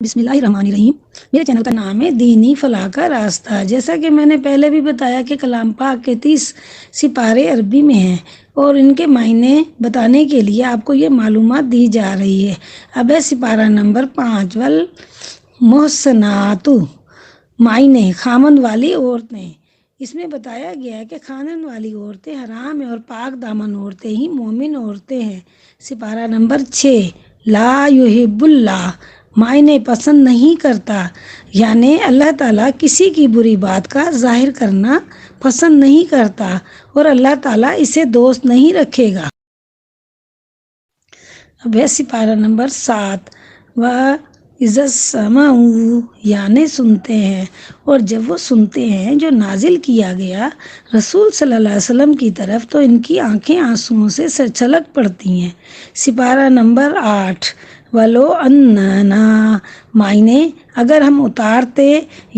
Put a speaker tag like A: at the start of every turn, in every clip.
A: بسم اللہ الرحمن الرحیم۔ میرے چینل کا نام ہے دینی فلاح کا راستہ۔ جیسا کہ میں نے پہلے بھی بتایا کہ کلام پاک کے 30 سپارے عربی میں ہیں اور ان کے معنی بتانے کے لیے آپ کو یہ معلومات دی جا رہی ہے۔ اب ہے سپارہ نمبر 5 والمحسنات، معنی خامند والی عورتیں۔ اس میں بتایا گیا ہے کہ خامند والی عورتیں حرام ہیں اور پاک دامن عورتیں ہی مومن عورتیں ہیں۔ سپارہ نمبر 6 لا یحب اللہ، معنی پسند نہیں کرتا، یعنی اللہ تعالیٰ کسی کی بری بات کا ظاہر کرنا پسند نہیں کرتا اور اللہ تعالیٰ اسے دوست نہیں رکھے گا۔ اب ہے سپارہ نمبر 7 وَإِذَا سَمَعُوا، یعنی سنتے ہیں، اور جب وہ سنتے ہیں جو نازل کیا گیا رسول صلی اللہ علیہ وسلم کی طرف تو ان کی آنکھیں آنسوؤں سے چھلک پڑتی ہیں۔ سپارہ نمبر 8 وَلَوْ أَنَّنَا، معنی اگر ہم اتارتے،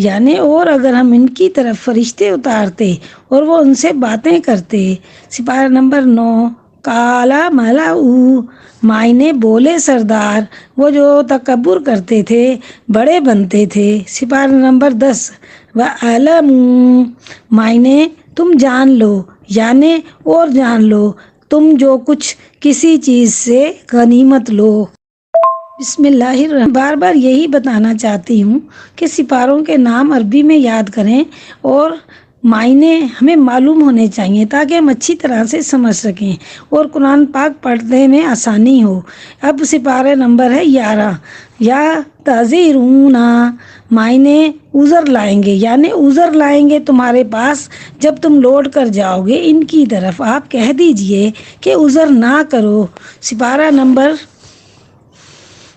A: یعنی اور اگر ہم ان کی طرف فرشتے اتارتے اور وہ ان سے باتیں کرتے۔ سپارہ نمبر 9 قَالَ مَلَأُ، معنی بولے سردار، وہ جو تکبر کرتے تھے، بڑے بنتے تھے۔ سپارہ نمبر 10 وَاعْلَمُوا، معنی تم جان لو، یعنی اور جان لو تم جو کچھ کسی چیز سے غنیمت لو۔ بسم اللہ الرحمن، بار بار یہی بتانا چاہتی ہوں کہ سپاروں کے نام عربی میں یاد کریں اور معنی ہمیں معلوم ہونے چاہیے تاکہ ہم اچھی طرح سے سمجھ سکیں اور قرآن پاک پڑھنے میں آسانی ہو۔ اب سپارہ نمبر ہے 11 یا تعذیرون، معنی عذر لائیں گے، یعنی عذر لائیں گے تمہارے پاس جب تم لوٹ کر جاؤ گے ان کی طرف، آپ کہہ دیجئے کہ عذر نہ کرو۔ سپارہ نمبر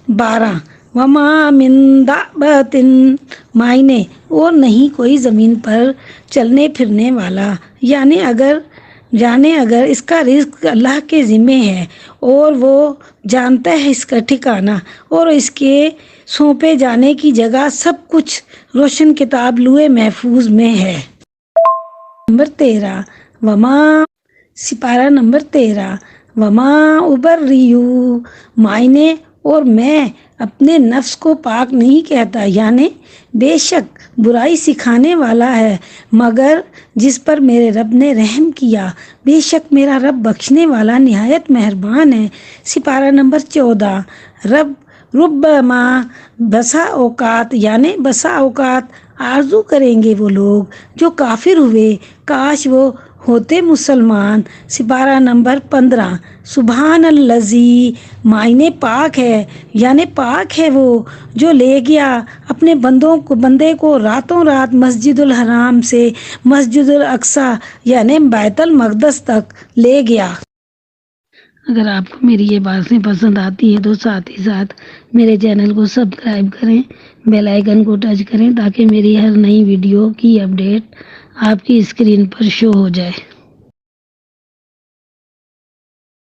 A: 12 وَمَا مِن دَابَّةٍ، معنی اور نہیں کوئی زمین پر چلنے پھرنے والا، یعنی اگر اس کا رزق اللہ کے ذمے ہے اور وہ جانتا ہے اس کا ٹھکانہ اور اس کے سونپے جانے کی جگہ، سب کچھ روشن کتاب لوح محفوظ میں ہے۔ نمبر 13 سپارہ نمبر 13 وَمَا أُبَرِّئُ، معنی اور میں اپنے نفس کو پاک نہیں کہتا، یعنی بے شک برائی سکھانے والا ہے مگر جس پر میرے رب نے رحم کیا، بے شک میرا رب بخشنے والا نہایت مہربان ہے۔ سپارہ نمبر 14 ربما، بسا اوقات، یعنی بسا اوقات آرزو کریں گے وہ لوگ جو کافر ہوئے، کاش وہ ہوتے مسلمان۔ سپارہ نمبر 15 سبحان الذی، معنی پاک ہے، یعنی پاک ہے وہ جو لے گیا اپنے بندے کو راتوں رات مسجد الحرام سے مسجد الاقصی یعنی بیت المقدس تک لے گیا۔ اگر آپ کو میری یہ باتیں پسند آتی ہیں تو ساتھ ہی ساتھ میرے چینل کو سبسکرائب کریں، بیل آئیکن کو ٹچ کریں تاکہ میری ہر نئی ویڈیو کی اپڈیٹ آپ کی اسکرین پر شو ہو جائے۔